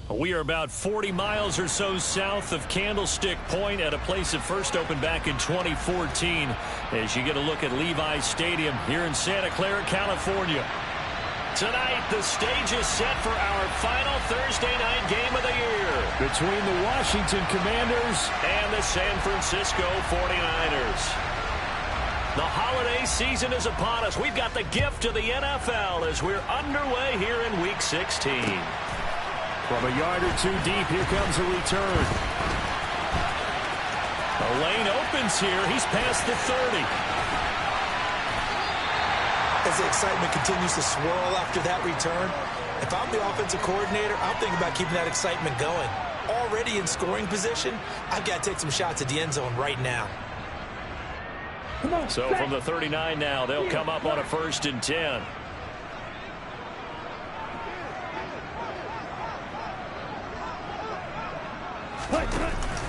We are about 40 miles or so south of Candlestick Point at a place that first opened back in 2014 as you get a look at Levi's Stadium here in Santa Clara, California. Tonight, the stage is set for our final Thursday night game of the year between the Washington Commanders and the San Francisco 49ers. The holiday season is upon us. We've got the gift of the NFL as we're underway here in Week 16. From a yard or two deep, here comes a return. The lane opens here. He's past the 30. As the excitement continues to swirl after that return, if I'm the offensive coordinator, I'm thinking about keeping that excitement going. Already in scoring position, I've got to take some shots at the end zone right now. So from the 39 now, they'll come up on a 1st and 10.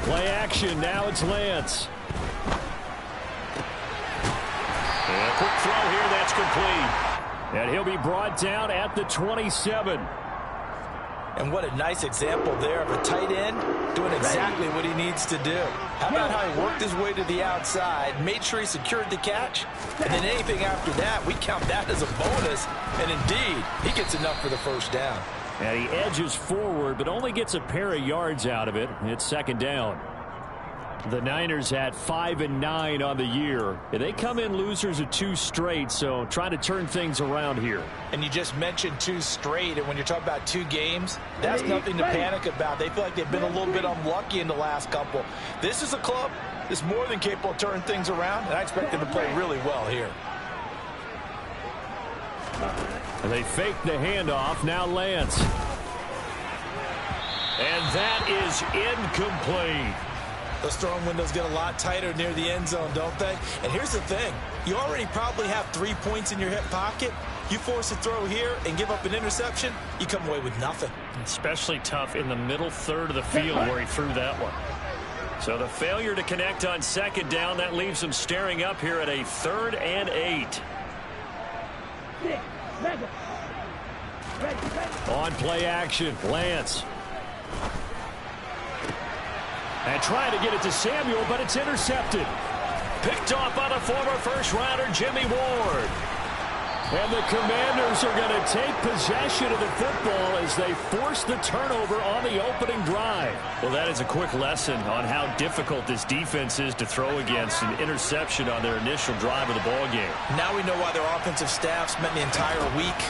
Play action. Now it's Lance. And a quick throw here. That's complete. And he'll be brought down at the 27. And what a nice example there of a tight end doing exactly what he needs to do. How about how he worked his way to the outside, made sure he secured the catch, and then anything after that, we count that as a bonus. And indeed, he gets enough for the first down. And he edges forward, but only gets a pair of yards out of it. It's 2nd down. The Niners at 5-9 on the year. They come in losers of 2 straight, so trying to turn things around here. And you just mentioned 2 straight, and when you're talking about 2 games, that's nothing to panic about. They feel like they've been a little bit unlucky in the last couple. This is a club that's more than capable of turning things around, and I expect them to play really well here. They fake the handoff. Now Lance. And that is incomplete. Those throwing windows get a lot tighter near the end zone, don't they? And here's the thing. You already probably have 3 points in your hip pocket. You force a throw here and give up an interception, you come away with nothing. Especially tough in the middle third of the field where he threw that one. So the failure to connect on 2nd down, that leaves him staring up here at a 3rd and 8. On play action, Lance. And trying to get it to Samuel, but it's intercepted. Picked off by the former first-rounder, Jimmy Ward. And the Commanders are going to take possession of the football as they force the turnover on the opening drive. Well, that is a quick lesson on how difficult this defense is to throw against an interception on their initial drive of the ball game. Now we know why their offensive staff spent the entire week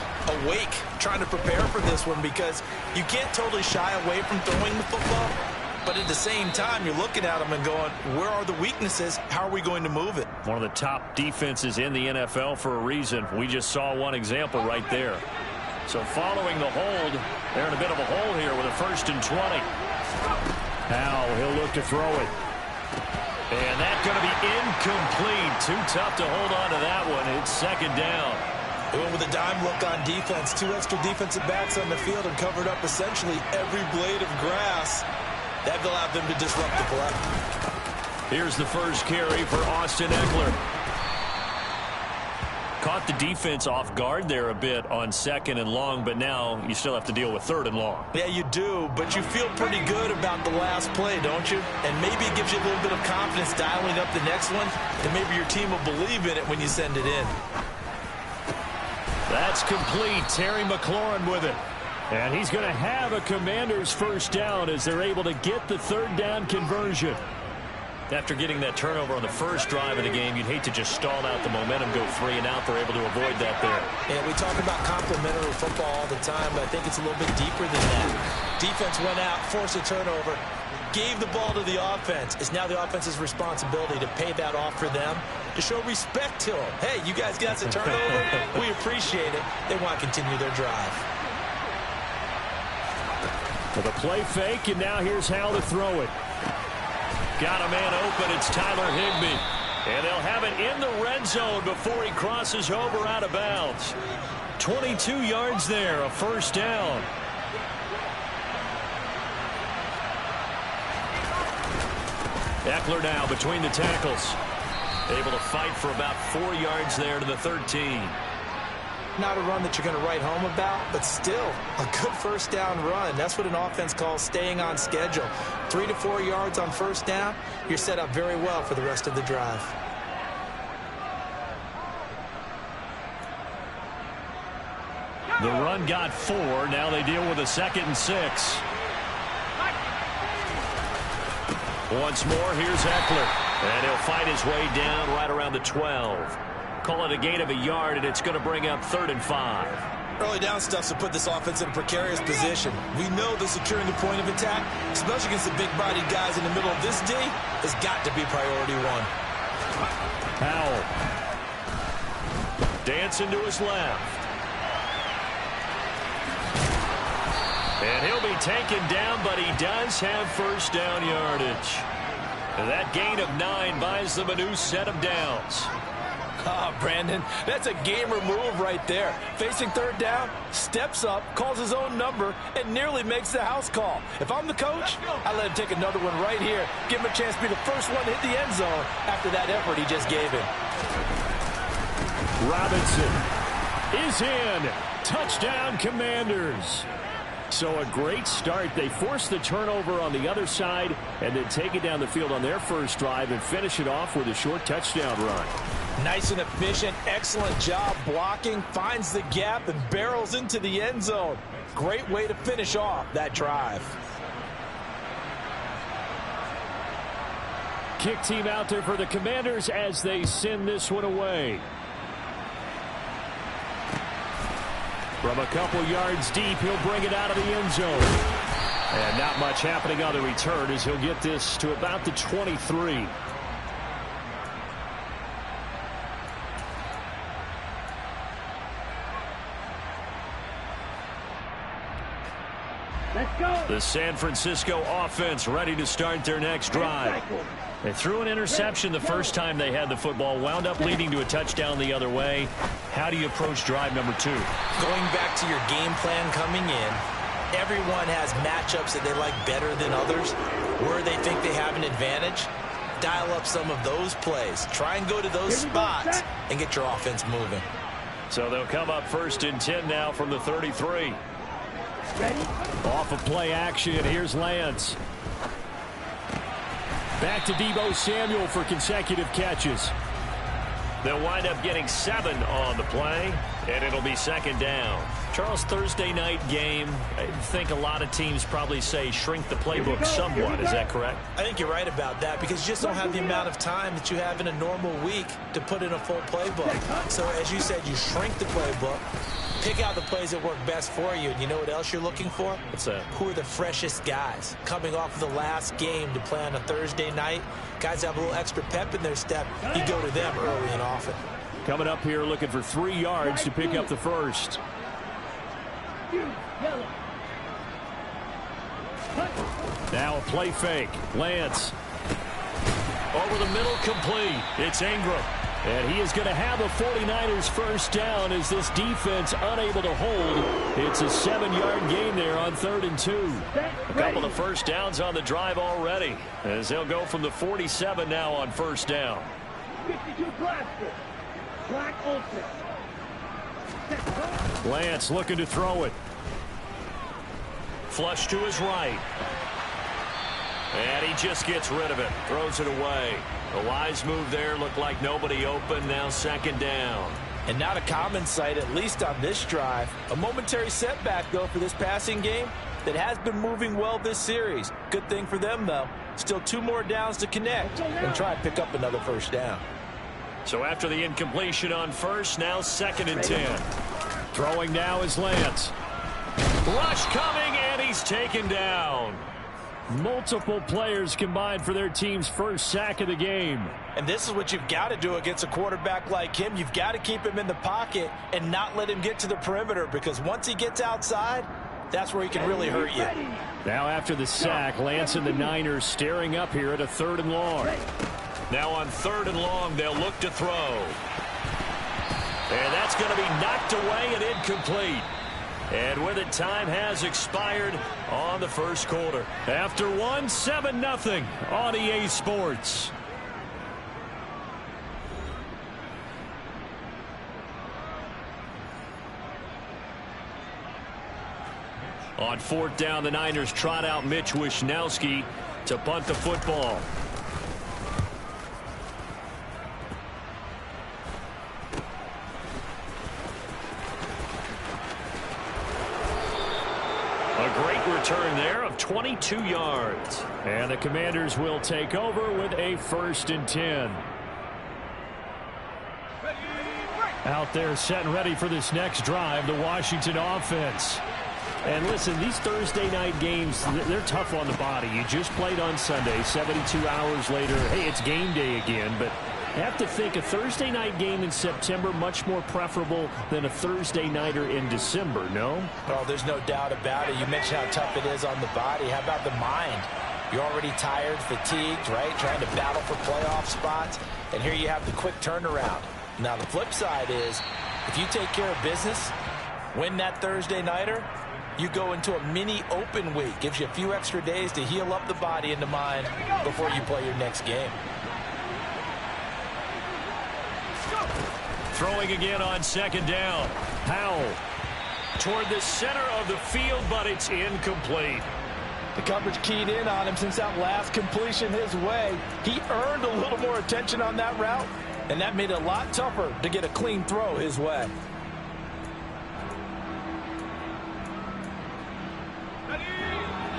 awake trying to prepare for this one, because you can't totally shy away from throwing the football. But at the same time, you're looking at them and going, where are the weaknesses? How are we going to move it? One of the top defenses in the NFL for a reason. We just saw one example right there. So following the hold, they're in a bit of a hole here with a 1st and 20. Now he'll look to throw it. And that's going to be incomplete. Too tough to hold on to that one. It's 2nd down. They went with a dime look on defense. 2 extra defensive backs on the field and covered up essentially every blade of grass. That allowed them to disrupt the play. Here's the first carry for Austin Ekeler. Caught the defense off guard there a bit on 2nd and long, but now you still have to deal with 3rd and long. Yeah, you do, but you feel pretty good about the last play, don't you? And maybe it gives you a little bit of confidence dialing up the next one, and maybe your team will believe in it when you send it in. That's complete. Terry McLaurin with it. And he's going to have a Commanders first down as they're able to get the 3rd down conversion. After getting that turnover on the first drive of the game, you'd hate to just stall out the momentum, go 3 and out. They're able to avoid that there. Yeah, we talk about complementary football all the time, but I think it's a little bit deeper than that. Defense went out, forced a turnover, gave the ball to the offense. It's now the offense's responsibility to pay that off for them, to show respect to them. Hey, you guys got the turnover. We appreciate it. They want to continue their drive. For the play fake, and now here's how to throw it. Got a man open. It's Tyler Higbee. And they'll have it in the red zone before he crosses over out of bounds. 22 yards there, a 1st down. Ekeler now between the tackles. Able to fight for about 4 yards there to the 13. Not a run that you're going to write home about, but still a good first down run. That's what an offense calls staying on schedule. 3 to 4 yards on first down, you're set up very well for the rest of the drive. The run got 4. Now they deal with a 2nd and 6. Once more, here's Eckler. And he'll fight his way down right around the 12. Call it a gain of a yard, and it's going to bring up 3rd and 5. Early down stuff's to put this offense in a precarious position. We know that securing the point of attack, especially against the big-bodied guys in the middle of this D, has got to be priority 1. Powell. Dancing to his left. And he'll be taken down, but he does have first down yardage. And that gain of 9 buys them a new set of downs. Brandon, that's a gamer move right there. Facing 3rd down, steps up, calls his own number, and nearly makes the house call. If I'm the coach, I let him take another one right here. Give him a chance to be the first one to hit the end zone after that effort he just gave him. Robinson is in. Touchdown, Commanders. So a great start. They force the turnover on the other side and then take it down the field on their first drive and finish it off with a short touchdown run. Nice and efficient. Excellent job blocking. Finds the gap and barrels into the end zone. Great way to finish off that drive. Kick team out there for the Commanders as they send this one away. From a couple yards deep, he'll bring it out of the end zone. And not much happening on the return as he'll get this to about the 23. Let's go. The San Francisco offense ready to start their next drive. They threw an interception the first time they had the football, wound up leading to a touchdown the other way. How do you approach drive number 2? Going back to your game plan coming in, everyone has matchups that they like better than others. Where they think they have an advantage, dial up some of those plays. Try and go to those spots and get your offense moving. So they'll come up 1st and 10 now from the 33. Ready? Off of play action, here's Lance. Back to Deebo Samuel for consecutive catches. They'll wind up getting 7 on the play, and it'll be 2nd down. Charles, Thursday night game, I think a lot of teams probably say shrink the playbook somewhat. Is that correct? I think you're right about that because you just don't have the amount of time that you have in a normal week to put in a full playbook. So as you said, you shrink the playbook, pick out the plays that work best for you. And you know what else you're looking for? What's that? Who are the freshest guys coming off of the last game to play on a Thursday night? Guys have a little extra pep in their step. You go to them early and often. Coming up here looking for 3 yards to pick up the first. Now a play fake. Lance. Over the middle, complete. It's Ingram. And he is going to have a 49ers first down as this defense unable to hold. It's a 7-yard gain there on 3rd and 2. A couple of first downs on the drive already as they'll go from the 47 now on first down. 52 blaster. Black ultra. Lance looking to throw it. Flush to his right. And he just gets rid of it. Throws it away. A wise move there. Looked like nobody open. Now 2nd down. And not a common sight, at least on this drive. A momentary setback, though, for this passing game that has been moving well this series. Good thing for them, though. Still 2 more downs to connect and try and pick up another first down. So after the incompletion on first, now 2nd and 10. Throwing now is Lance. Rush coming, and he's taken down. Multiple players combined for their team's first sack of the game. And this is what you've got to do against a quarterback like him. You've got to keep him in the pocket and not let him get to the perimeter, because once he gets outside, that's where he can really hurt you. Now after the sack, Lance and the Niners staring up here at a 3rd and long. Now on 3rd and long, they'll look to throw. And that's going to be knocked away and incomplete. And with it, time has expired on the first quarter. After 1, 7-0 on EA Sports. On 4th down, the Niners trot out Mitch Wishnowsky to punt the football. A great return there of 22 yards. And the Commanders will take over with a 1st and 10. Out there set and ready for this next drive, the Washington offense. And listen, these Thursday night games, they're tough on the body. You just played on Sunday, 72 hours later. Hey, it's game day again, but I have to think a Thursday night game in September much more preferable than a Thursday nighter in December, no? Oh, there's no doubt about it. You mentioned how tough it is on the body. How about the mind? You're already tired, fatigued, right? Trying to battle for playoff spots. And here you have the quick turnaround. Now, the flip side is, if you take care of business, win that Thursday nighter, you go into a mini open week. Gives you a few extra days to heal up the body and the mind before you play your next game. Throwing again on 2nd down. Howell toward the center of the field, but it's incomplete. The coverage keyed in on him since that last completion his way. He earned a little more attention on that route, and that made it a lot tougher to get a clean throw his way.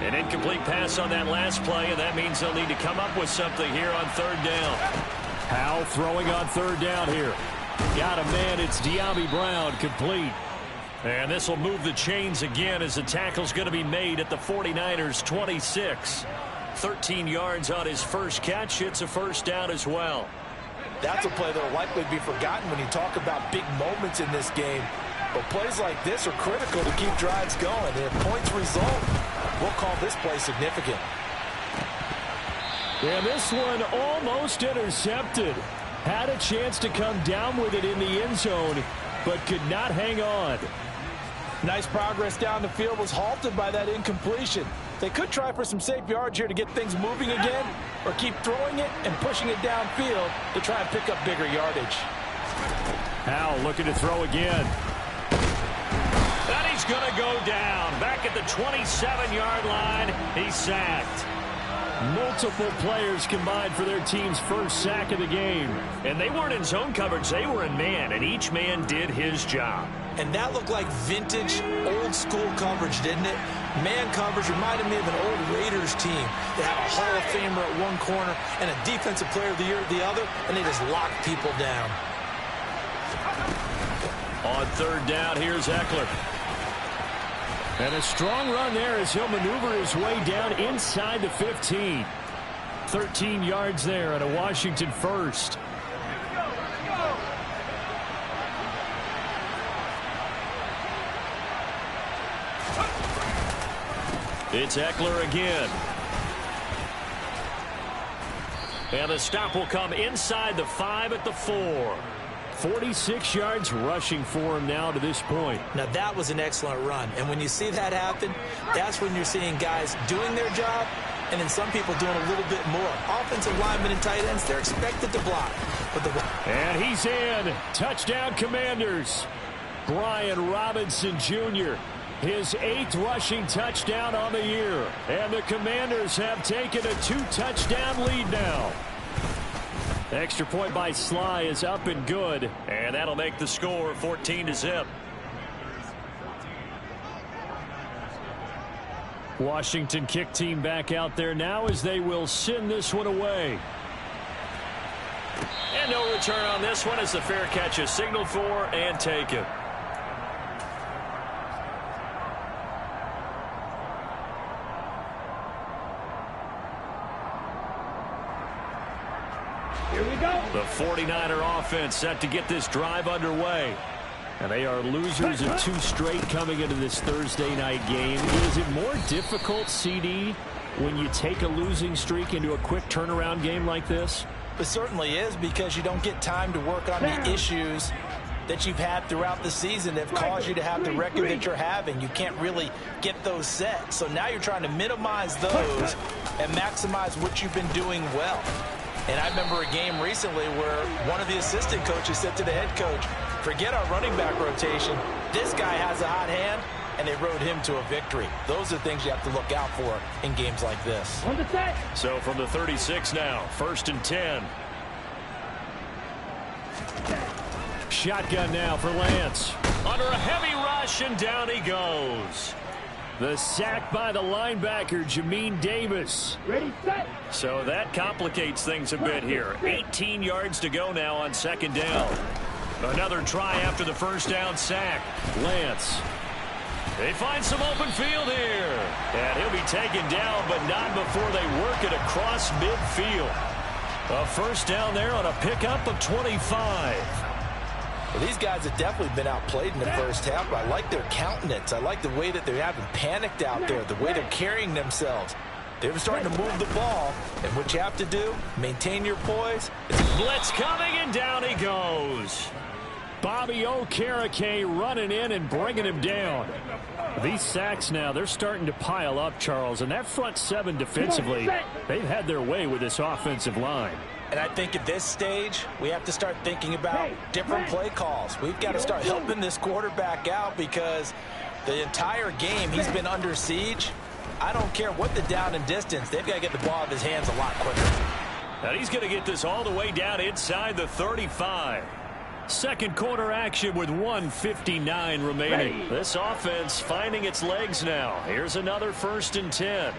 An incomplete pass on that last play, and that means they'll need to come up with something here on 3rd down. Howell throwing on 3rd down here. Got a man, it's De'Ami Brown, complete. And this will move the chains again as the tackle's going to be made at the 49ers 26. 13 yards on his first catch. It's a 1st down as well. That's a play that will likely be forgotten when you talk about big moments in this game. But plays like this are critical to keep drives going. And if points result, we'll call this play significant. And this one almost intercepted. Had a chance to come down with it in the end zone, but could not hang on. Nice progress down the field was halted by that incompletion. They could try for some safe yards here to get things moving again, or keep throwing it and pushing it downfield to try and pick up bigger yardage. Howell looking to throw again. And he's going to go down. Back at the 27-yard line, he's sacked. Multiple players combined for their team's first sack of the game. And they weren't in zone coverage, they were in man, and each man did his job. And that looked like vintage, old-school coverage, didn't it? Man coverage reminded me of an old Raiders team. They had a Hall of Famer at one corner and a Defensive Player of the Year at the other, and they just locked people down. On 3rd down, here's Eckler. And a strong run there as he'll maneuver his way down inside the 15. 13 yards there and a Washington 1st. It's Eckler again. And the stop will come inside the 5 at the 4. 46 yards rushing for him now to this point. Now, that was an excellent run. And when you see that happen, that's when you're seeing guys doing their job and then some people doing a little bit more. Offensive linemen and tight ends, they're expected to block. And he's in. Touchdown, Commanders. Brian Robinson Jr., his 8th rushing touchdown on the year. And the Commanders have taken a 2-touchdown lead now. Extra point by Sly is up and good. And that'll make the score 14-0. Washington kick team back out there now as they will send this one away. And no return on this one as the fair catch is signaled for and taken. Here we go. The 49er offense set to get this drive underway. And they are losers of 2 straight coming into this Thursday night game. Is it more difficult, CD, when you take a losing streak into a quick turnaround game like this? It certainly is, because you don't get time to work on the issues that you've had throughout the season that have caused you to have the record that you're having. You can't really get those set. So now you're trying to minimize those and maximize what you've been doing well. And I remember a game recently where one of the assistant coaches said to the head coach, forget our running back rotation. This guy has a hot hand. and they rode him to a victory. Those are things you have to look out for in games like this. On the set. So from the 36 now, 1st and 10. Shotgun now for Lance. Under a heavy rush, and down he goes. The sack by the linebacker, Jamin Davis. Ready, set. So that complicates things a bit here. 18 yards to go now on 2nd down. Another try after the 1st down sack. Lance. They find some open field here. And he'll be taken down, but not before they work it across midfield. A 1st down there on a pickup of 25. Well, these guys have definitely been outplayed in the first half, but I like their countenance. I like the way that they haven't panicked out there, the way they're carrying themselves. They're starting to move the ball, and what you have to do, maintain your poise. Blitz coming, and down he goes. Bobby Okereke running in and bringing him down. These sacks now, they're starting to pile up, Charles, and that front 7 defensively, they've had their way with this offensive line. And I think at this stage, we have to start thinking about different play calls. We've got to start helping this quarterback out because the entire game he's been under siege. I don't care what the down and distance. They've got to get the ball out of his hands a lot quicker. And he's going to get this all the way down inside the 35. 2nd quarter action with 1:59 remaining. This offense finding its legs now. Here's another 1st and 10.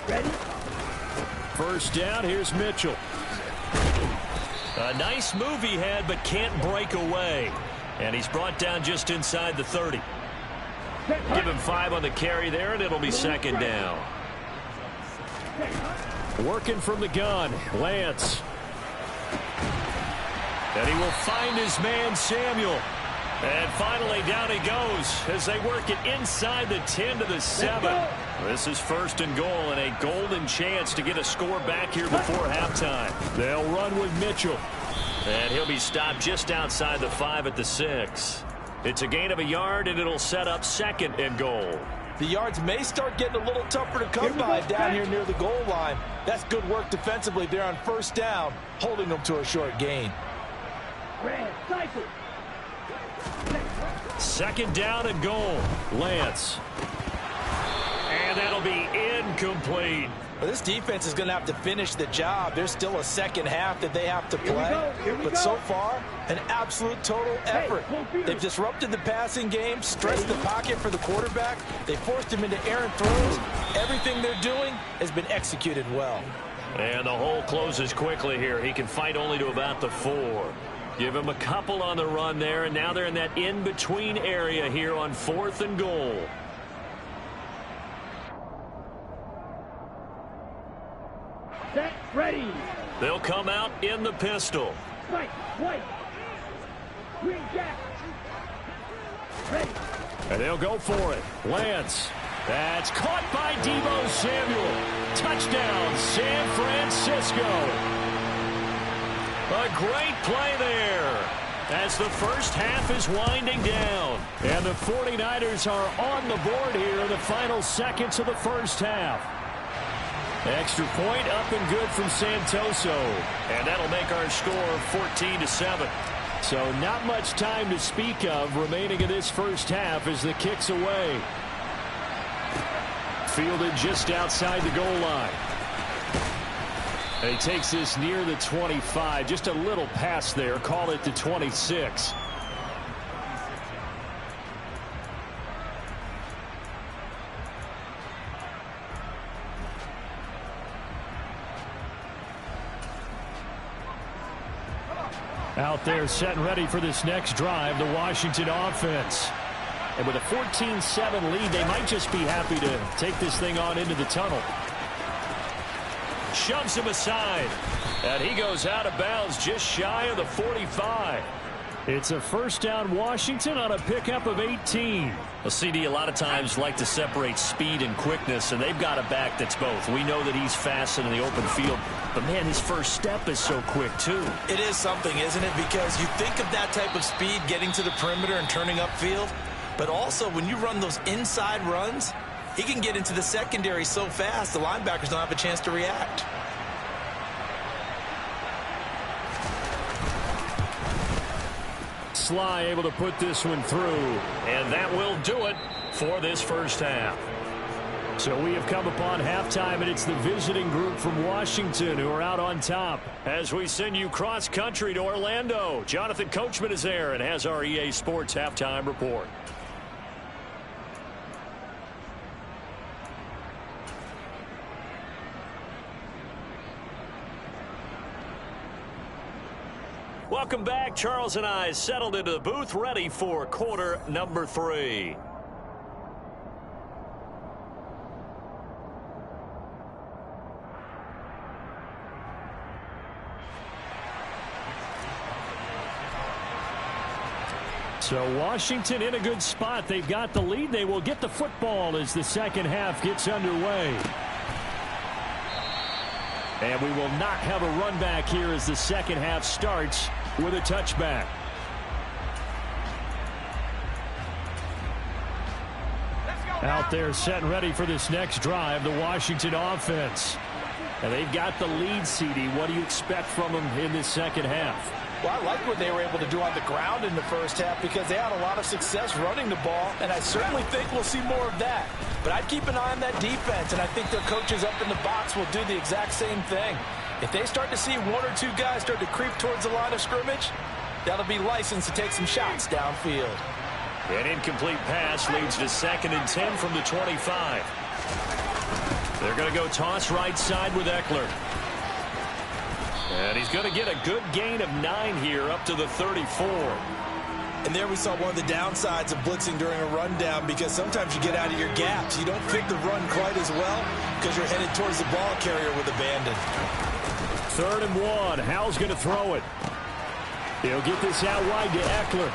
Ready. 1st down, here's Mitchell. A nice move he had, but can't break away. And he's brought down just inside the 30. Give him 5 on the carry there, and it'll be 2nd down. Working from the gun, Lance. And he will find his man, Samuel. And finally, down he goes as they work it inside the 10 to the 7. This is 1st and goal and a golden chance to get a score back here before halftime. They'll run with Mitchell. And he'll be stopped just outside the 5 at the 6. It's a gain of a yard, and it'll set up 2nd and goal. The yards may start getting a little tougher to come by down here near the goal line. That's good work defensively there on 1st down, holding them to a short gain. Red, cycle. 2nd down and goal. Lance. And that'll be incomplete. Well, this defense is going to have to finish the job. There's still a 2nd half that they have to play. But so far, an absolute total effort. They've disrupted the passing game, stretched the pocket for the quarterback. They forced him into errant throws. Everything they're doing has been executed well. And the hole closes quickly here. He can fight only to about the 4. Give him a couple on the run there, and now they're in that in-between area here on 4th and goal. Set, ready. They'll come out in the pistol. Right, white. Green jack. Ready. And they'll go for it. Lance. That's caught by Deebo Samuel. Touchdown, San Francisco. A great play there as the first half is winding down. And the 49ers are on the board here in the final seconds of the first half. Extra point up and good from Santoso. And that'll make our score 14-7. So not much time to speak of remaining in this first half as the kick's away. Fielded just outside the goal line. And he takes this near the 25. Just a little pass there. Call it the 26. Out there set and ready for this next drive, the Washington offense. And with a 14-7 lead, they might just be happy to take this thing on into the tunnel. Shoves him aside. And he goes out of bounds just shy of the 45. It's a 1st down Washington on a pickup of 18. Well, CD a lot of times like to separate speed and quickness, and they've got a back that's both. We know that he's fast in the open field, but man, his first step is so quick too. It is something, isn't it? Because you think of that type of speed getting to the perimeter and turning upfield, but also when you run those inside runs, he can get into the secondary so fast the linebackers don't have a chance to react. Sly able to put this one through. And that will do it for this first half. So we have come upon halftime, and it's the visiting group from Washington who are out on top. As we send you cross-country to Orlando, Jonathan Coachman is there and has our EA Sports halftime report. Welcome back. Charles and I settled into the booth, ready for quarter number 3. So Washington in a good spot. They've got the lead. They will get the football as the second half gets underway. And we will not have a run back here as the second half starts with a touchback. Out there set and ready for this next drive, the Washington offense. And they've got the lead, CD. What do you expect from them in this second half? Well, I like what they were able to do on the ground in the first half because they had a lot of success running the ball, and I certainly think we'll see more of that. But I'd keep an eye on that defense, and I think their coaches up in the box will do the exact same thing. If they start to see one or two guys start to creep towards the line of scrimmage, that'll be licensed to take some shots downfield. An incomplete pass leads to 2nd and 10 from the 25. They're going to go toss right side with Eckler. And he's going to get a good gain of 9 here up to the 34. And there we saw one of the downsides of blitzing during a rundown because sometimes you get out of your gaps. You don't fit the run quite as well because you're headed towards the ball carrier with abandon. 3rd and 1. Howell's going to throw it. He'll get this out wide to Eckler.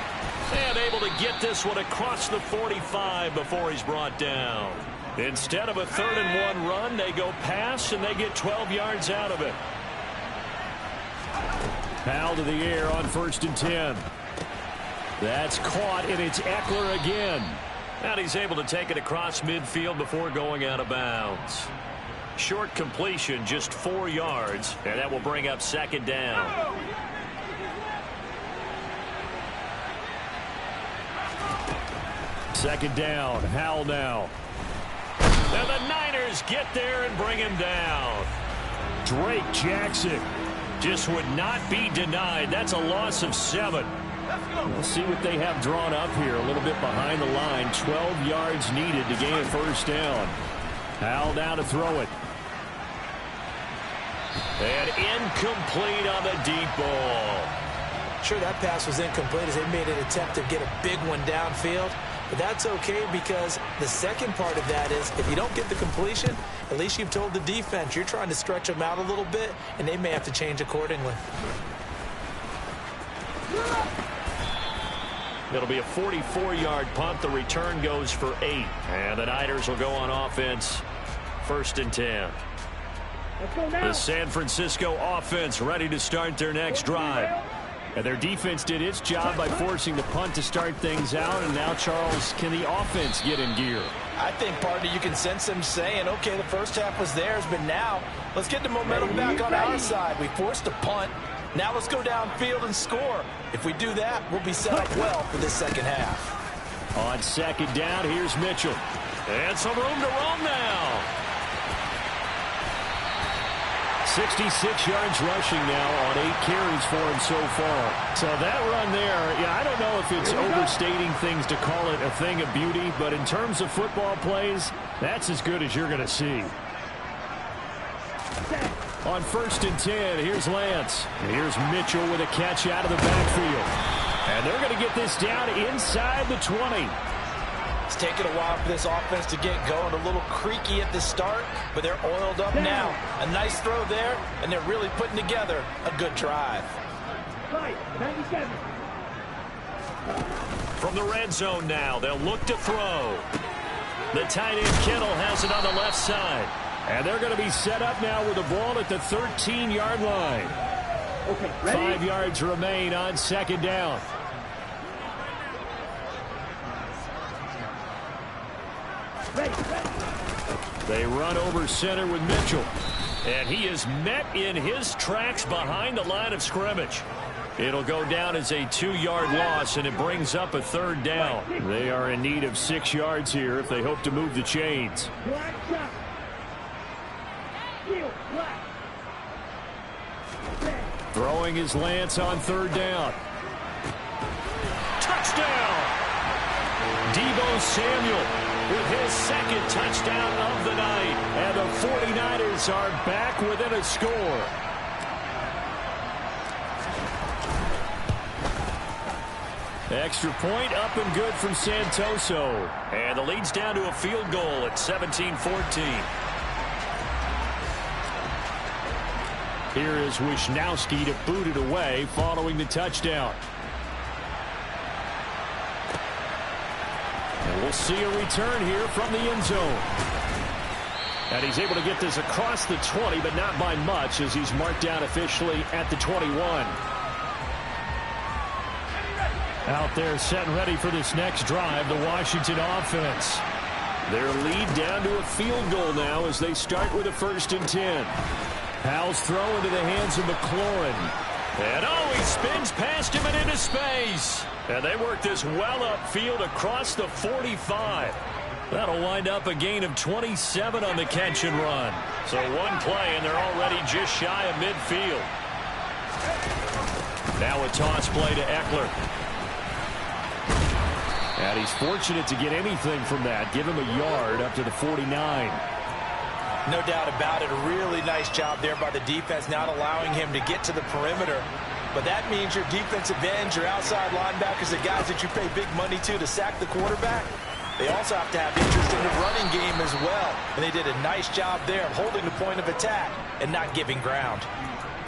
And able to get this one across the 45 before he's brought down. Instead of a 3rd and 1 run, they go pass and they get 12 yards out of it. Howell to the air on 1st and 10. That's caught, and it's Eckler again. And he's able to take it across midfield before going out of bounds. Short completion, just 4 yards, and that will bring up 2nd down. Second down, Howell now. And the Niners get there and bring him down. Drake Jackson just would not be denied. That's a loss of 7. We'll see what they have drawn up here. A little bit behind the line. 12 yards needed to gain a 1st down. Howell down to throw it. And incomplete on the deep ball. Sure, that pass was incomplete as they made an attempt to get a big one downfield. But that's okay because the second part of that is if you don't get the completion, at least you've told the defense you're trying to stretch them out a little bit, and they may have to change accordingly. It'll be a 44-yard punt. The return goes for 8. And the Niners will go on offense. 1st and 10. Let's go now. The San Francisco offense ready to start their next drive. And their defense did its job by forcing the punt to start things out. And now, Charles, can the offense get in gear? I think, partner, you can sense them saying, okay, the first half was theirs, but now let's get the momentum back on our side. We forced a punt. Now let's go downfield and score. If we do that, we'll be set up well for this second half. On 2nd down, here's Mitchell. And some room to roam now. 66 yards rushing now on 8 carries for him so far. So that run there, yeah, I don't know if it's overstating things to call it a thing of beauty, but in terms of football plays, that's as good as you're going to see. On 1st and 10, here's Lance. And here's Mitchell with a catch out of the backfield. And they're going to get this down inside the 20. It's taken a while for this offense to get going. A little creaky at the start, but they're oiled up now. A nice throw there, and they're really putting together a good drive. Right, 97. From the red zone now, they'll look to throw. The tight end Kittle has it on the left side. And they're going to be set up now with the ball at the 13-yard line. Okay, ready? 5 yards remain on 2nd down. Ready. They run over center with Mitchell. And he is met in his tracks behind the line of scrimmage. It'll go down as a 2-yard loss, and it brings up a 3rd down. They are in need of 6 yards here if they hope to move the chains. Black shot. Heel, black. Throwing his Lance on 3rd down. Touchdown! Deebo Samuel with his 2nd touchdown of the night. And the 49ers are back within a score. Extra point up and good from Santoso. And the lead's down to a field goal at 17-14. Here is Wisnowski to boot it away following the touchdown. And we'll see a return here from the end zone. And he's able to get this across the 20, but not by much as he's marked down officially at the 21. Out there set and ready for this next drive, the Washington offense. Their lead down to a field goal now as they start with a 1st and 10. Powell's throw into the hands of McLaurin. And he spins past him and into space. And they work this well upfield across the 45. That'll wind up a gain of 27 on the catch and run. So one play and they're already just shy of midfield. Now a toss play to Eckler. And he's fortunate to get anything from that. Give him a yard up to the 49. No doubt about it. A really nice job there by the defense, not allowing him to get to the perimeter. But that means your defensive ends, your outside linebackers, the guys that you pay big money to sack the quarterback, they also have to have interest in the running game as well. And they did a nice job there of holding the point of attack and not giving ground.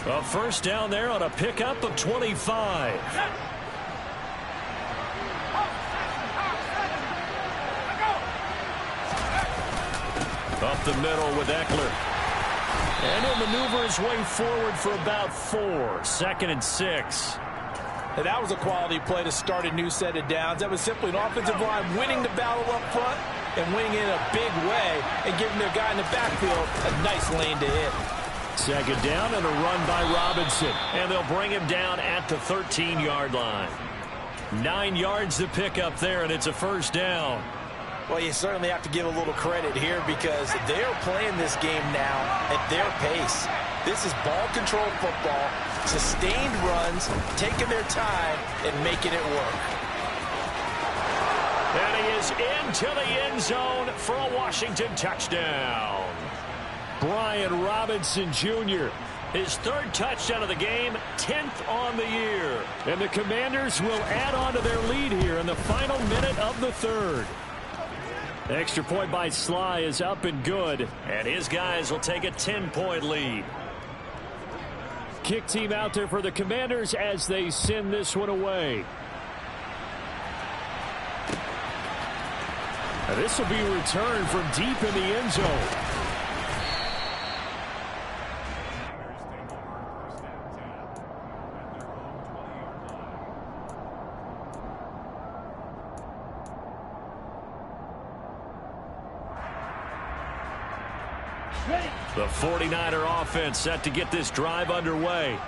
A 1st down there on a pickup of 25. Up the middle with Eckler. And he'll maneuver his way forward for about 4. 2nd and 6. And that was a quality play to start a new set of downs. That was simply an offensive line winning the battle up front and winning in a big way and giving their guy in the backfield a nice lane to hit. 2nd down and a run by Robinson. And they'll bring him down at the 13-yard line. 9 yards to pick up there, and it's a 1st down. Well, you certainly have to give a little credit here because they're playing this game now at their pace. This is ball control football, sustained runs, taking their time and making it work. And he is into the end zone for a Washington touchdown. Brian Robinson Jr., his 3rd touchdown of the game, 10th on the year. And the Commanders will add on to their lead here in the final minute of the 3rd. Extra point by Sly is up and good, and his guys will take a 10-point lead. Kick team out there for the Commanders as they send this one away. And this will be returned from deep in the end zone. The 49er offense set to get this drive underway.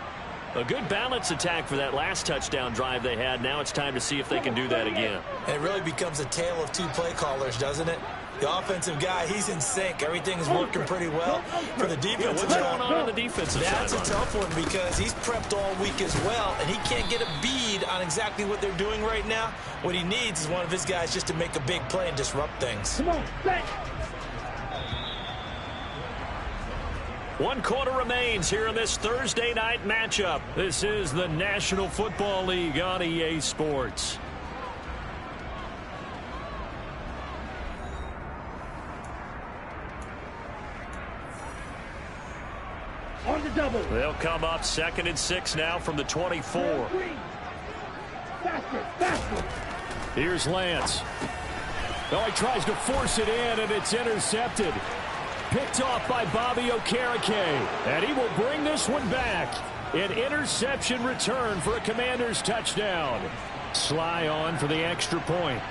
A good balance attack for that last touchdown drive they had. Now it's time to see if they can do that again. And it really becomes a tale of 2 play callers, doesn't it? The offensive guy, he's in sync. Everything is working pretty well for the defensive what's guy. going on the defensive side? That's a tough one because he's prepped all week as well, and he can't get a bead on exactly what they're doing right now. What he needs is one of his guys just to make a big play and disrupt things. Come on, set. 1 quarter remains here in this Thursday night matchup. This is the National Football League on EA Sports. On the double. They'll come up 2nd and 6 now from the 24. Faster, faster. Here's Lance. He tries to force it in, and it's intercepted. Picked off by Bobby Okereke, and he will bring this one back. An interception return for a Commanders touchdown. Sly on for the extra point.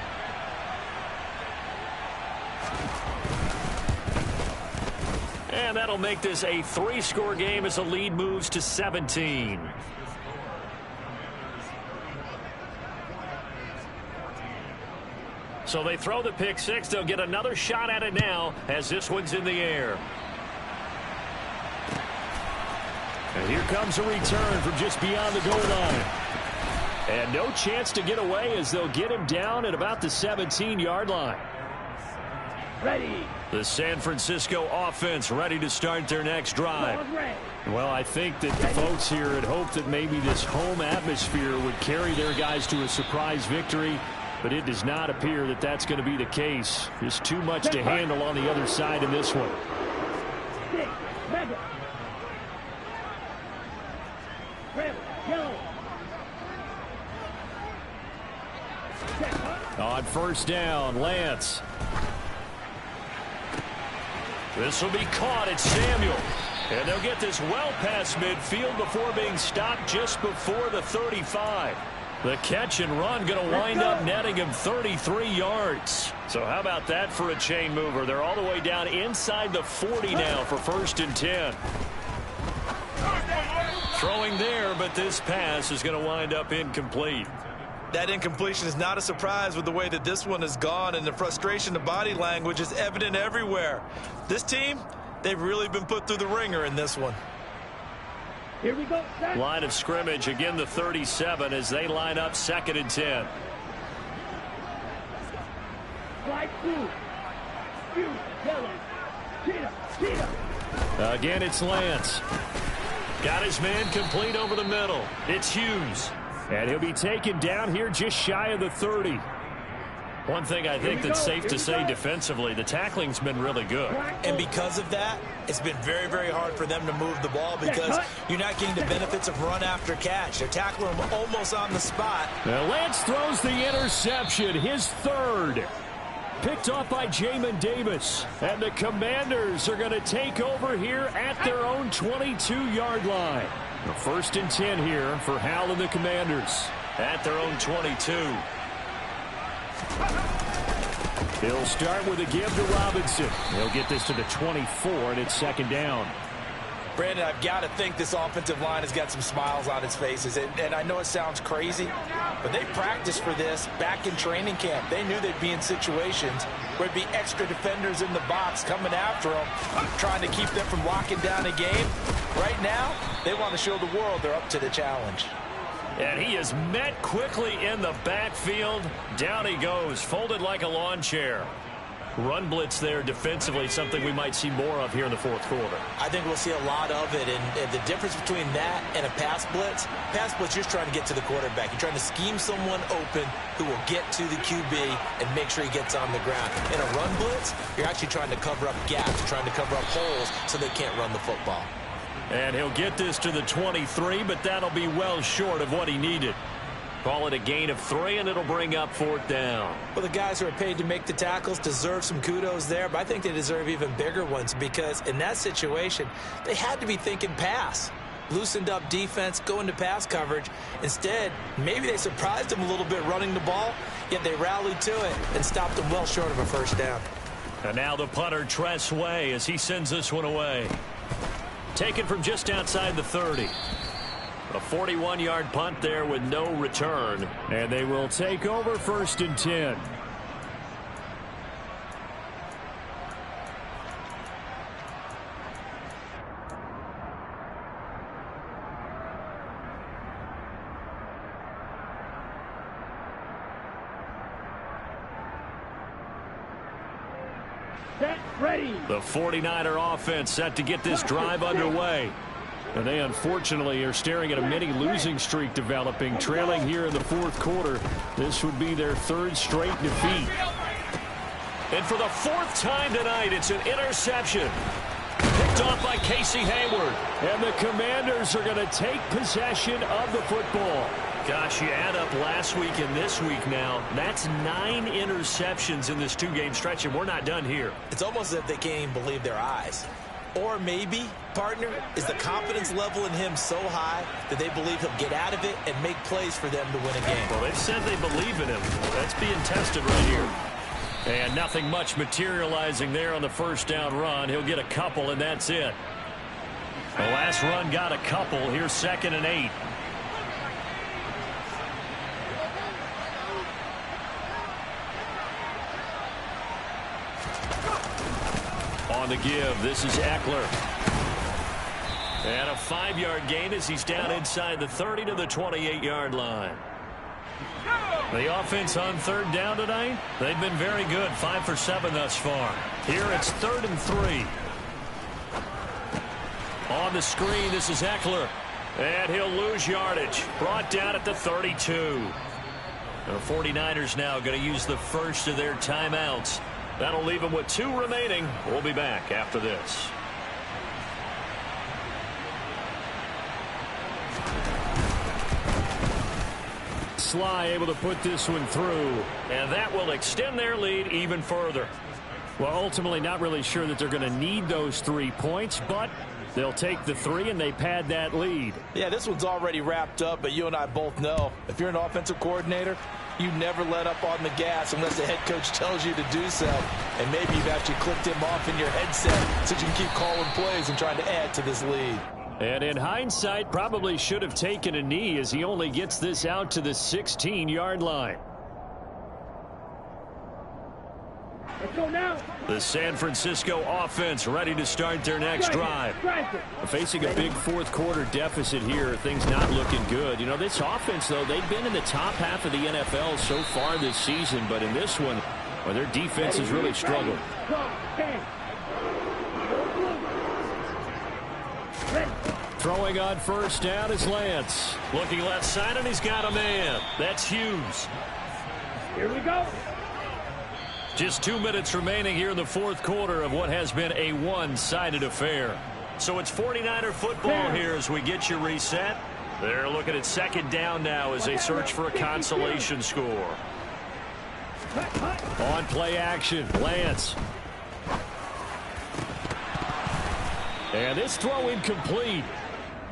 And that'll make this a 3-score game as the lead moves to 17. So they throw the pick six. They'll get another shot at it now as this one's in the air. And here comes a return from just beyond the goal line. And no chance to get away as they'll get him down at about the 17-yard line. Ready. The San Francisco offense ready to start their next drive. Well, I think that the folks here had hoped that maybe this home atmosphere would carry their guys to a surprise victory, but it does not appear that that's going to be the case. There's too much to handle on the other side in this one. On first down, Lance. This will be caught at Samuel. And they'll get this well past midfield before being stopped just before the 35. The catch and run going to wind up netting him 33 yards. So how about that for a chain mover? They're all the way down inside the 40 now for 1st and 10. Throwing there, but this pass is going to wind up incomplete. That incompletion is not a surprise with the way that this one has gone, and the frustration, the body language is evident everywhere. This team, they've really been put through the ringer in this one. Here we go. Line of scrimmage, again the 37 as they line up 2nd and 10. Slide through. Cheetah. Again, it's Lance. Got his man complete over the middle. It's Hughes. And he'll be taken down here just shy of the 30. One thing I think that's safe to say defensively, the tackling's been really good. And because of that, it's been very, very hard for them to move the ball because you're not getting the benefits of run after catch. They're tackling them almost on the spot. Now Lance throws the interception, his 3rd. Picked off by Jamin Davis. And the Commanders are going to take over here at their own 22-yard line. The 1st and 10 here for Hal and the Commanders at their own 22. He'll start with a give to Robinson. He'll get this to the 24, and it's 2nd down. Brandon, I've got to think this offensive line has got some smiles on its faces. And I know it sounds crazy, but they practiced for this back in training camp. They knew they'd be in situations where there'd be extra defenders in the box coming after them, trying to keep them from locking down a game. Right now, they want to show the world they're up to the challenge. And he is met quickly in the backfield. Down he goes, folded like a lawn chair. Run blitz there defensively, something we might see more of here in the 4th quarter. I think we'll see a lot of it, and the difference between that and a pass blitz, you're just trying to get to the quarterback. You're trying to scheme someone open who will get to the QB and make sure he gets on the ground. In a run blitz, you're actually trying to cover up gaps, trying to cover up holes so they can't run the football. And he'll get this to the 23, but that'll be well short of what he needed. Call it a gain of 3, and it'll bring up 4th down. Well, the guys who are paid to make the tackles deserve some kudos there, but I think they deserve even bigger ones because in that situation, they had to be thinking pass. Loosened up defense, going to pass coverage. Instead, maybe they surprised them a little bit running the ball, yet they rallied to it and stopped them well short of a 1st down. And now the punter, Tress Way, as he sends this one away. Taken from just outside the 30. A 41-yard punt there with no return. And they will take over 1st and 10. Set, ready. The 49er offense set to get this drive underway. And they unfortunately are staring at a mini losing streak developing, trailing here in the 4th quarter. This would be their 3rd straight defeat. And for the 4th time tonight, it's an interception. Picked off by Casey Hayward. And the Commanders are going to take possession of the football. Gosh, you add up last week and this week now. That's 9 interceptions in this 2-game stretch, and we're not done here. It's almost as if they can't even believe their eyes. Or maybe, partner, is the confidence level in him so high that they believe he'll get out of it and make plays for them to win a game. Well, they've said they believe in him. That's being tested right here. And nothing much materializing there on the 1st down run. He'll get a couple, and that's it. The last run got a couple. Here's 2nd and 8. On the give, this is Eckler. And a 5-yard gain as he's down inside the 30 to the 28-yard line. The offense on third down tonight, they've been very good, 5 for 7 thus far. Here it's 3rd and 3. On the screen, this is Eckler. And he'll lose yardage. Brought down at the 32. The 49ers now going to use the first of their timeouts. That'll leave them with 2 remaining. We'll be back after this. Sly able to put this one through, and that will extend their lead even further. Well, ultimately not really sure that they're going to need those 3 points, but they'll take the 3 and they pad that lead. Yeah, this one's already wrapped up, but you and I both know if you're an offensive coordinator, you never let up on the gas unless the head coach tells you to do so. And maybe you've actually clicked him off in your headset so you can keep calling plays and trying to add to this lead. And in hindsight, probably should have taken a knee as he only gets this out to the 16-yard line. Let's go now. The San Francisco offense ready to start their next drive. Facing a big fourth-quarter deficit here, things not looking good. You know, this offense, though, they've been in the top half of the NFL so far this season, but in this one, well, their defense has really struggled. Throwing on first down is Lance. Looking left side, and he's got a man. That's Hughes. Here we go. Just 2 minutes remaining here in the fourth quarter of what has been a one-sided affair. So it's 49er football here as we get you reset. They're looking at second down now as they search for a consolation score. On play action, Lance. And this throw incomplete.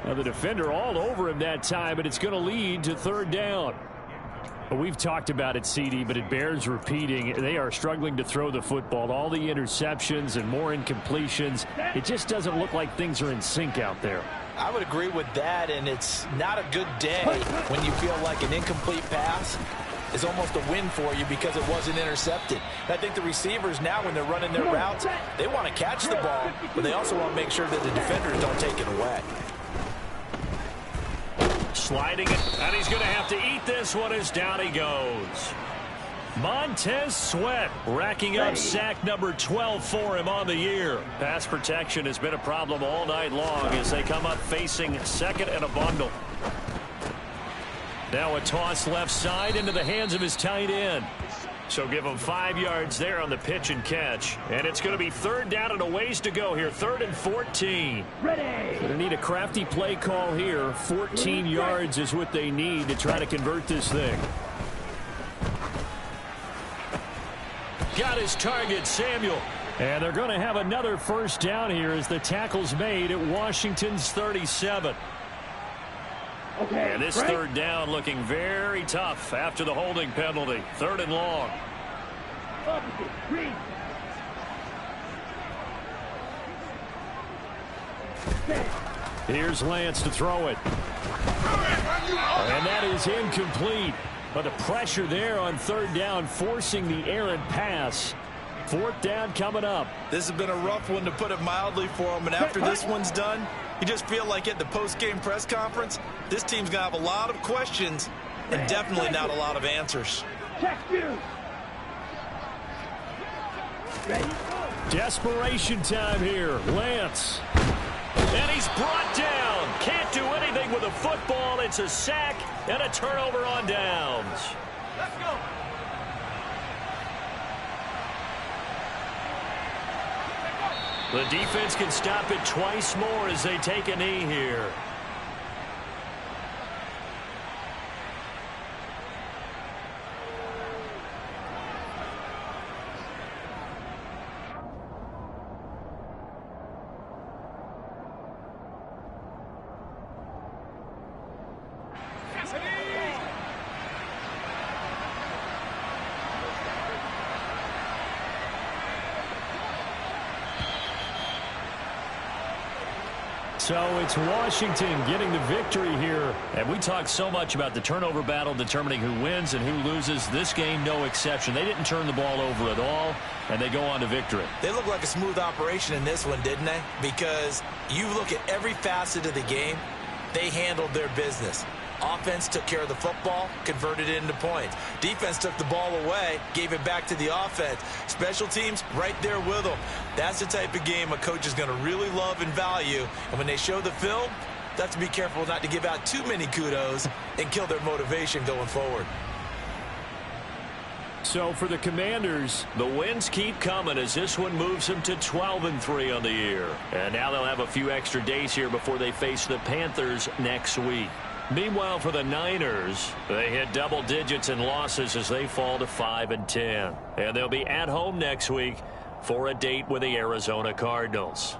Now the defender all over him that time, but it's going to lead to third down. We've talked about it, CD, but it bears repeating. They are struggling to throw the football. All the interceptions and more incompletions. It just doesn't look like things are in sync out there. I would agree with that, and it's not a good day when you feel like an incomplete pass is almost a win for you because it wasn't intercepted. And I think the receivers now, when they're running their routes, they want to catch the ball, but they also want to make sure that the defenders don't take it away. Sliding it, and he's going to have to eat this one as down he goes. Montez Sweat racking up sack number 12 for him on the year. Pass protection has been a problem all night long as they come up facing second and a bundle. Now a toss left side into the hands of his tight end. So give him 5 yards there on the pitch and catch. And it's going to be third down and a ways to go here. 3rd and 14. Ready. Going to need a crafty play call here. 14 yards is what they need to try to convert this thing. Got his target, Samuel. And they're going to have another first down here as the tackle's made at Washington's 37. Okay, and this third down looking very tough after the holding penalty. 3rd and long. Here's Lance to throw it. And that is incomplete. But the pressure there on third down forcing the errant pass. 4th down coming up. This has been a rough one to put it mildly for him. And after this one's done, you just feel like at the post-game press conference, this team's going to have a lot of questions and definitely not a lot of answers. Desperation time here. Lance. And he's brought down. Can't do anything with a football. It's a sack and a turnover on downs. Let's go. The defense can stop it twice more as they take a knee here. So it's Washington getting the victory here. And we talked so much about the turnover battle determining who wins and who loses. This game, no exception. They didn't turn the ball over at all, and they go on to victory. They look like a smooth operation in this one, didn't they? Because you look at every facet of the game, they handled their business. Offense took care of the football, converted it into points. Defense took the ball away, gave it back to the offense. Special teams right there with them. That's the type of game a coach is going to really love and value. And when they show the film, they have to be careful not to give out too many kudos and kill their motivation going forward. So for the Commanders, the wins keep coming as this one moves them to 12-3 on the year. And now they'll have a few extra days here before they face the Panthers next week. Meanwhile, for the Niners, they hit double digits in losses as they fall to 5-10. And they'll be at home next week for a date with the Arizona Cardinals.